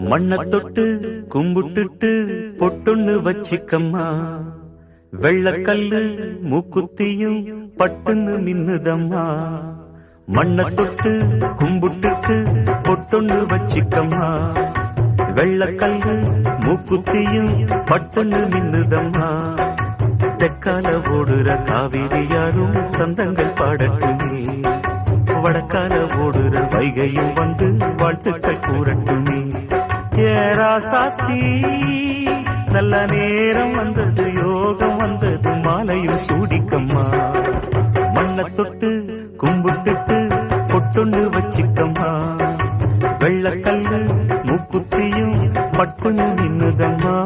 மண்ண தொட்டு கும்பிட்டுட்டு பொட்டொன்னு வச்சிக்கம்மா. வெள்ளக்கல்லு மூக்குத்தியும் பட்டுன்னு மின்னுதம்மா. மண்ண தொட்டு கும்பிட்டுட்டு பொட்டொன்னு வச்சிக்கம்மா. வெள்ளக்கல்லு மூக்குத்தியும் பட்டுன்னு மின்னுதம்மா. தெற்கால ஓடுற காவிரி யாரும் சந்தங்கள் பாடட்டுமே. வடக்கால ஓடுற வைகையும் வந்து வாழ்த்துக்கள் கூறட்டுமே. ஏராசாத்தி நல்ல நேரம் வந்தது, யோகம் வந்தது, மாலையும் சூடிக்கம்மா. மண்ண தொட்டு கும்பிட்டுட்டு பொட்டொன்னு வச்சிக்கம்மா. வெள்ளக்கல்லு மூக்குத்தியும் பட்டுன்னு நின்னுதம்மா.